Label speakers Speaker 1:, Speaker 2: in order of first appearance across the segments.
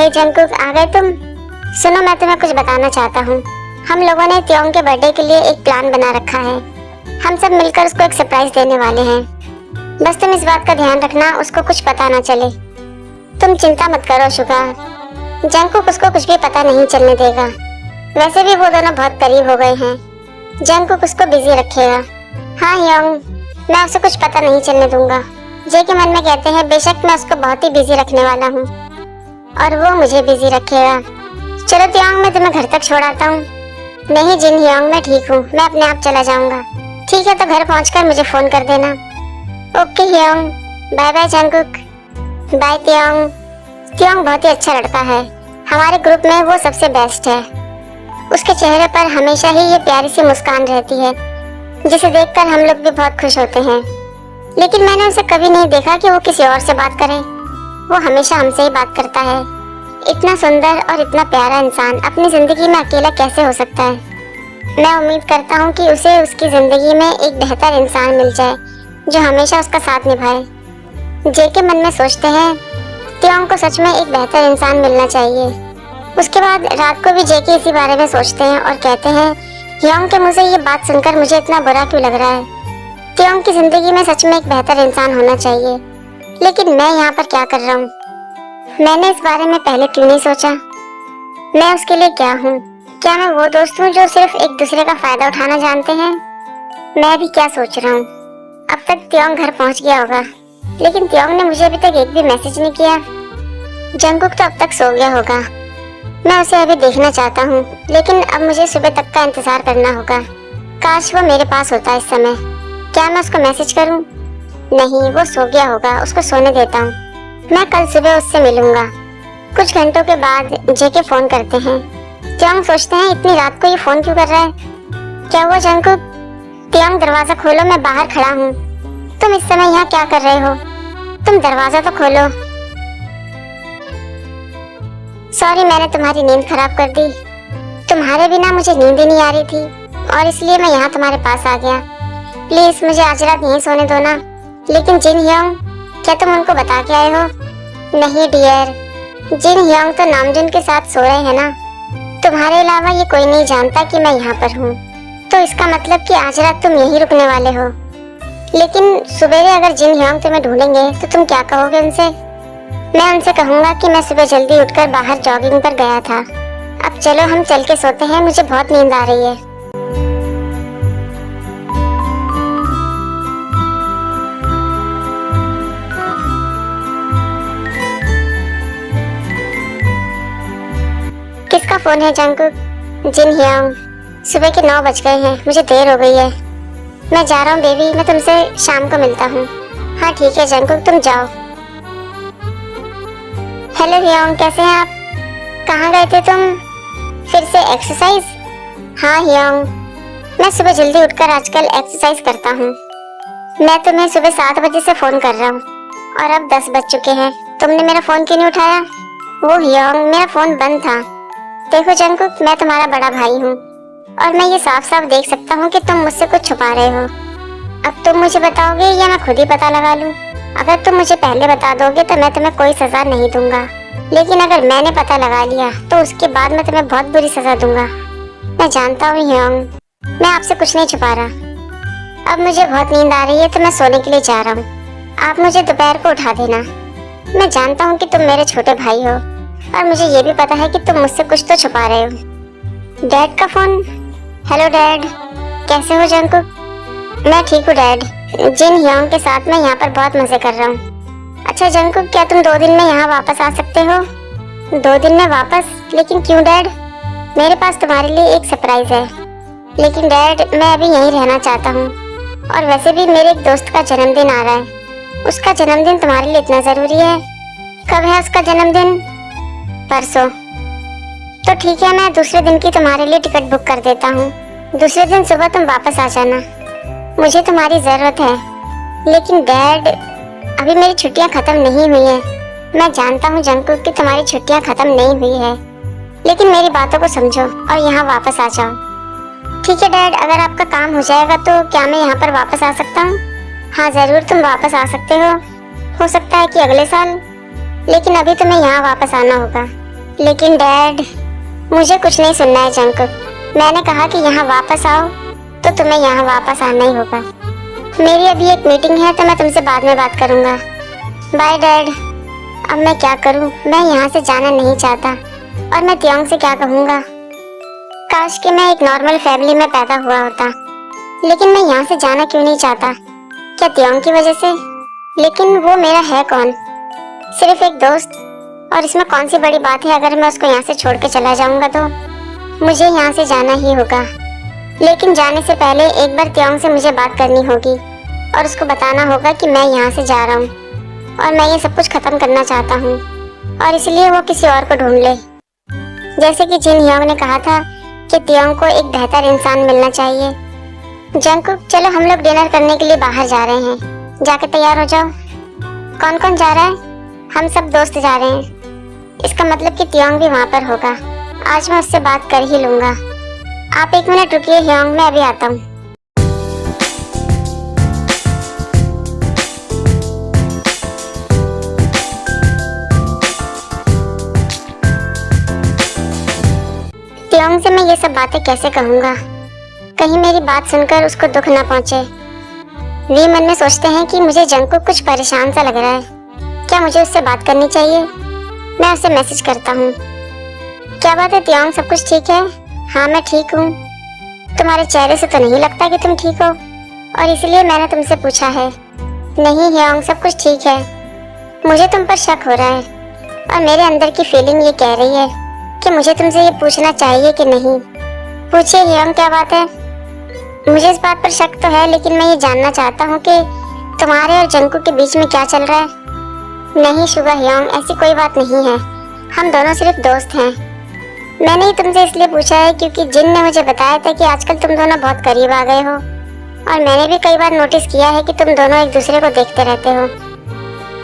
Speaker 1: हे Jungkook, आ गए तुम? सुनो, मैं तुम्हें कुछ बताना चाहता हूँ। हम लोगों ने त्योंग के बर्थडे के लिए एक प्लान बना रखा है। हम सब मिलकर उसको एक सरप्राइज देने वाले हैं। बस तुम इस बात का ध्यान रखना, उसको कुछ पता ना चले। तुम चिंता मत करो शुगा, जंगकुक उसको कुछ भी पता नहीं चलने देगा। वैसे भी वो दोनों बहुत करीब हो गए हैं। जंगकुक उसको बिजी रखेगा। हाँ ह्योंग, मैं उसे कुछ पता नहीं चलने दूंगा। जे के मन में कहते हैं बेशक मैं उसको बहुत ही बिजी रखने वाला हूँ और वो मुझे बिजी रखेगा। चलो त्योंग, मैं तुम्हें घर तक छोड़ आता हूँ। नहीं जिन ह्योंग, मैं ठीक हूँ, मैं अपने आप चला जाऊंगा। ठीक है, तो घर पहुंचकर मुझे फोन कर देना। Okay Hyung, bye bye Jungkook. Bye Tyong. Tyong बहुत ही अच्छा लड़का है। हमारे ग्रुप में वो सबसे बेस्ट है। उसके चेहरे पर हमेशा ही ये प्यारी सी मुस्कान रहती है, जिसे देखकर हम लोग भी बहुत खुश होते हैं। लेकिन मैंने उसे कभी नहीं देखा कि वो किसी और से बात करे। वो हमेशा हमसे ही बात करता है। इतना सुंदर और इतना प्यारा इंसान अपनी जिंदगी में अकेला कैसे हो सकता है? मैं उम्मीद करता हूँ कि उसे उसकी जिंदगी में एक बेहतर इंसान मिल जाए जो हमेशा उसका साथ निभाए। जे के मन में सोचते हैं त्योंग को सच में एक बेहतर इंसान मिलना चाहिए। उसके बाद रात को भी जे के इसी बारे में सोचते हैं और कहते हैं ह्योंग के मुंह से ये बात सुनकर मुझे इतना बुरा क्यों लग रहा है। त्योंग की जिंदगी में सच में एक बेहतर इंसान होना चाहिए, लेकिन मैं यहाँ पर क्या कर रहा हूँ? मैंने इस बारे में पहले क्यों नहीं सोचा? मैं उसके लिए क्या हूँ? क्या मैं वो दोस्त हूँ जो सिर्फ एक दूसरे का फायदा उठाना जानते हैं? मैं भी क्या सोच रहा हूँ? अब तक त्योंग घर पहुँच गया होगा, लेकिन त्योंग ने मुझे अभी तक एक भी मैसेज नहीं किया। जंगकुक तो अब तक सो गया होगा। मैं उसे अभी देखना चाहता हूँ, लेकिन अब मुझे सुबह तक का इंतजार करना होगा। काश वो मेरे पास होता इस समय। क्या मैं उसको मैसेज करूँ? नहीं, वो सो गया होगा, उसको सोने देता हूँ। मैं कल सुबह उससे मिलूंगा। कुछ घंटों के बाद जेके फोन करते हैं। त्योंग सोचते हैं इतनी रात को ये फोन क्यों कर रहा है? क्या हुआ जंगकुक? त्योंग, दरवाजा खोलो, मैं बाहर खड़ा हूँ। तुम इस समय यहाँ क्या कर रहे हो? तुम दरवाजा तो खोलो। सॉरी, मैंने तुम्हारी नींद खराब कर दी। तुम्हारे बिना मुझे नींद ही नहीं आ रही थी और इसलिए मैं यहाँ तुम्हारे पास आ गया। प्लीज मुझे आज रात यहीं सोने दो ना। लेकिन जिन ह्योंग, क्या तुम उनको बता के आए हो? नहीं डियर, जिन ह्योंग तो नामजुन के साथ सो रहे हैं ना। तुम्हारे अलावा ये कोई नहीं जानता कि मैं यहाँ पर हूँ। तो इसका मतलब कि आज रात तुम यहीं रुकने वाले हो। लेकिन सुबह अगर जिन ह्योंग तुम्हें ढूंढेंगे तो तुम क्या कहोगे उनसे? मैं उनसे कहूँगा कि मैं सुबह जल्दी उठकर बाहर जॉगिंग पर गया था। अब चलो हम चल के सोते हैं, मुझे बहुत नींद आ रही है। किसका फोन है जंगकुक? जिन ह्योंग। सुबह के 9 बज गए हैं, मुझे देर हो गई है। मैं जा रहा हूँ बेबी, मैं तुमसे शाम को मिलता हूँ। हाँ ठीक है जंगकुक, तुम जाओ। हेलो ह्योंग, कैसे हैं आप? कहाँ गए थे तुम? फिर से एक्सरसाइज? हाँ ह्योंग, मैं सुबह जल्दी उठकर आजकल एक्सरसाइज करता हूँ। मैं तुम्हें सुबह 7 बजे से फोन कर रहा हूँ और अब 10 बज चुके हैं। तुमने मेरा फोन क्यों नहीं उठाया? वो ह्योंग, मेरा फोन बंद था। देखो जंगकुक, मैं तुम्हारा बड़ा भाई हूँ और मैं ये साफ साफ देख सकता हूँ कि तुम मुझसे कुछ छुपा रहे हो। अब तुम मुझे बताओगे या मैं खुद ही पता लगा लूँ? अगर तुम मुझे पहले बता दोगे तो मैं तुम्हें कोई सजा नहीं दूंगा, लेकिन अगर मैंने पता लगा लिया तो उसके बाद मैं तुम्हें बहुत बुरी सजा दूंगा। मैं जानता हूँ ह्योंग, मैं आपसे कुछ नहीं छुपा रहा। अब मुझे बहुत नींद आ रही है तो मैं सोने के लिए जा रहा हूँ। आप मुझे दोपहर को उठा देना। मैं जानता हूँ कि तुम मेरे छोटे भाई हो और मुझे ये भी पता है कि तुम मुझसे कुछ तो छुपा रहे हो। डैड का फोन। हेलो डैड, कैसे हो जंगकुक? मैं ठीक हूँ डैड। जिन ह्योंग के साथ मैं यहाँ पर बहुत मजे कर रहा हूँ। अच्छा जंगकुक, क्या तुम 2 दिन में यहाँ वापस आ सकते हो? 2 दिन में वापस? लेकिन क्यों डैड? मेरे पास तुम्हारे लिए एक सरप्राइज है। लेकिन डैड, मैं अभी यहीं रहना चाहता हूँ और वैसे भी मेरे एक दोस्त का जन्मदिन आ रहा है। उसका जन्मदिन तुम्हारे लिए इतना जरूरी है? कब है उसका जन्मदिन? परसों। तो ठीक है, मैं दूसरे दिन की तुम्हारे लिए टिकट बुक कर देता हूँ। दूसरे दिन सुबह तुम वापस आ जाना। मुझे तुम्हारी जरूरत है। लेकिन डैड, अभी मेरी छुट्टियाँ खत्म नहीं हुई हैं। मैं जानता हूँ जंगकुक कि तुम्हारी छुट्टियाँ खत्म नहीं हुई है, लेकिन मेरी बातों को समझो और यहाँ वापस आ जाओ। ठीक है डैड, अगर आपका काम हो जाएगा तो क्या मैं यहाँ पर वापस आ सकता हूँ? हाँ जरूर, तुम वापस आ सकते हो सकता है कि अगले साल, लेकिन अभी तुम्हें यहाँ वापस आना होगा। लेकिन डैड, मुझे कुछ नहीं सुनना है जंकुक। मैंने कहा कि यहाँ वापस आओ तो तुम्हें यहाँ वापस आना ही होगा। मेरी अभी एक मीटिंग है तो मैं तुमसे बाद में बात करूँगा। Bye dad. अब मैं क्या करूँ, मैं यहाँ से जाना नहीं चाहता और मैं त्योंग से क्या कहूँगा। काश कि मैं एक नॉर्मल फैमिली में पैदा हुआ होता, लेकिन मैं यहाँ से जाना क्यों नहीं चाहता? क्या त्योंग की वजह से? लेकिन वो मेरा है कौन? सिर्फ एक दोस्त। और इसमें कौन सी बड़ी बात है अगर मैं उसको यहाँ से छोड़ के चला जाऊंगा तो? मुझे यहाँ से जाना ही होगा, लेकिन जाने से पहले एक बार त्योंग से मुझे बात करनी होगी और उसको बताना होगा कि मैं यहाँ से जा रहा हूँ और मैं ये सब कुछ खत्म करना चाहता हूँ और इसलिए वो किसी और को ढूंढ ले। जैसे कि जिन ह्योंग ने कहा था कि त्योंग को एक बेहतर इंसान मिलना चाहिए। जंकुक, चलो हम लोग डिनर करने के लिए बाहर जा रहे हैं, जाके तैयार हो जाओ। कौन कौन जा रहा है? हम सब दोस्त जा रहे हैं। इसका मतलब कि त्योंग भी वहाँ पर होगा। आज मैं उससे बात कर ही लूंगा। आप एक मिनट रुकिए ह्योंग, मैं अभी आता हूँ। त्योंग से मैं ये सब बातें कैसे कहूँगा? कहीं मेरी बात सुनकर उसको दुख ना पहुँचे। वे मन में सोचते हैं कि मुझे जंकुक कुछ परेशान सा लग रहा है। क्या मुझे उससे बात करनी चाहिए? मैं उसे मैसेज करता हूँ। क्या बात है त्योंग, सब कुछ ठीक है? हाँ मैं ठीक हूँ। तुम्हारे चेहरे से तो नहीं लगता कि तुम ठीक हो, और इसलिए मैंने तुमसे पूछा है। नहीं ह्योंग, सब कुछ ठीक है। मुझे तुम पर शक हो रहा है और मेरे अंदर की फीलिंग ये कह रही है कि मुझे तुमसे ये पूछना चाहिए कि नहीं। पूछिए ह्योंग, क्या बात है? मुझे इस बात पर शक तो है, लेकिन मैं ये जानना चाहता हूँ कि तुम्हारे और जंकुक के बीच में क्या चल रहा है। नहीं शुगा ह्योंग, ऐसी कोई बात नहीं है। हम दोनों सिर्फ दोस्त हैं। मैंने ही तुमसे इसलिए पूछा है क्योंकि जिन ने मुझे बताया था कि आजकल तुम दोनों बहुत करीब आ गए हो, और मैंने भी कई बार नोटिस किया है कि तुम दोनों एक दूसरे को देखते रहते हो।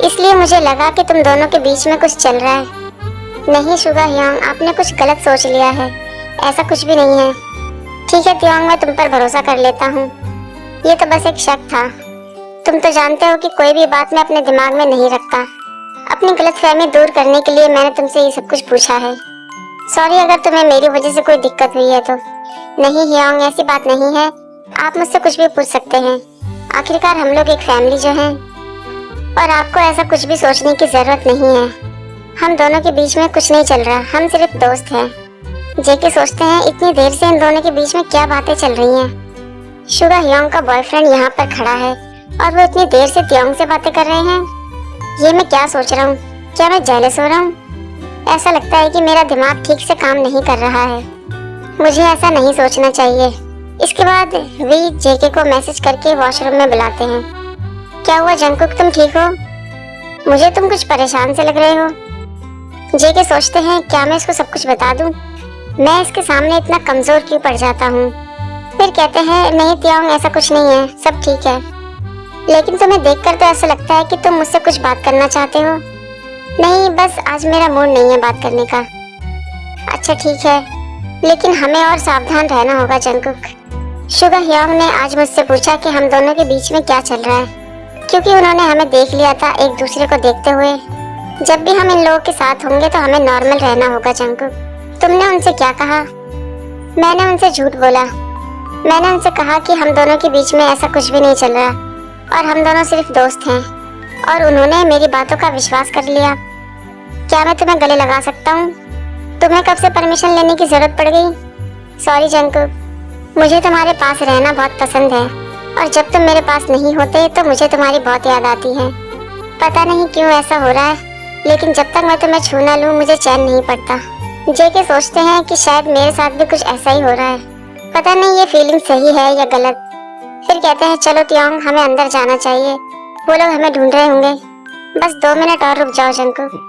Speaker 1: इसलिए मुझे लगा कि तुम दोनों के बीच में कुछ चल रहा है। नहीं शुगा ह्योंग, आपने कुछ गलत सोच लिया है। ऐसा कुछ भी नहीं है। ठीक है त्योंग, मैं तुम पर भरोसा कर लेता हूँ। ये तो बस एक शक था। तुम तो जानते हो कि कोई भी बात मैं अपने दिमाग में नहीं रखता। अपनी गलतफहमी दूर करने के लिए मैंने तुमसे ये सब कुछ पूछा है। सॉरी अगर तुम्हें मेरी वजह से कोई दिक्कत हुई है तो। नहीं ह्योंग, ऐसी बात नहीं है। आप मुझसे कुछ भी पूछ सकते हैं। आखिरकार हम लोग एक फैमिली जो हैं, और आपको ऐसा कुछ भी सोचने की जरूरत नहीं है। हम दोनों के बीच में कुछ नहीं चल रहा, हम सिर्फ दोस्त हैं। जेके सोचते हैं इतनी देर से इन दोनों के बीच में क्या बातें चल रही हैं। शुगा ह्योंग का बॉयफ्रेंड यहाँ पर खड़ा है और वो इतनी देर से त्योंग से बातें कर रहे हैं। ये मैं क्या सोच रहा हूँ? क्या मैं जेलस हो रहा हूँ? ऐसा लगता है कि मेरा दिमाग ठीक से काम नहीं कर रहा है। मुझे ऐसा नहीं सोचना चाहिए। इसके बाद वी जेके को मैसेज करके वॉशरूम में बुलाते हैं। क्या हुआ जंकुक, तुम ठीक हो? मुझे तुम कुछ परेशान से लग रहे हो। जेके सोचते हैं क्या मैं इसको सब कुछ बता दूं? मैं इसके सामने इतना कमजोर क्यों पड़ जाता हूँ? फिर कहते हैं नहीं त्योंग, ऐसा कुछ नहीं है, सब ठीक है। लेकिन तुम्हें देखकर तो ऐसा लगता है कि तुम मुझसे कुछ बात करना चाहते हो। नहीं, बस आज मेरा मूड नहीं है बात करने का। अच्छा ठीक है, लेकिन हमें और सावधान रहना होगा जंकुक। शुगा ह्योंग ने आज मुझसे पूछा कि हम दोनों के बीच में क्या चल रहा है, क्योंकि उन्होंने हमें देख लिया था एक दूसरे को देखते हुए। जब भी हम इन लोगों के साथ होंगे तो हमें नॉर्मल रहना होगा जंकुक। तुमने उनसे क्या कहा? मैंने उनसे झूठ बोला। मैंने उनसे कहा कि हम दोनों के बीच में ऐसा कुछ भी नहीं चल रहा और हम दोनों सिर्फ दोस्त हैं, और उन्होंने मेरी बातों का विश्वास कर लिया। क्या मैं तुम्हें गले लगा सकता हूँ? तुम्हें कब से परमिशन लेने की जरूरत पड़ गई? सॉरी जंकुक, मुझे तुम्हारे पास रहना बहुत पसंद है, और जब तुम मेरे पास नहीं होते तो मुझे तुम्हारी बहुत याद आती है। पता नहीं क्यों ऐसा हो रहा है, लेकिन जब तक मैं तुम्हें छू ना लूँ मुझे चैन नहीं पड़ता। जेके सोचते हैं कि शायद मेरे साथ भी कुछ ऐसा ही हो रहा है। पता नहीं ये फीलिंग सही है या गलत। फिर कहते हैं चलो त्योंग, हमें अंदर जाना चाहिए। वो लोग हमें ढूंढ रहे होंगे। बस 2 मिनट और रुक जाओ जंकुक।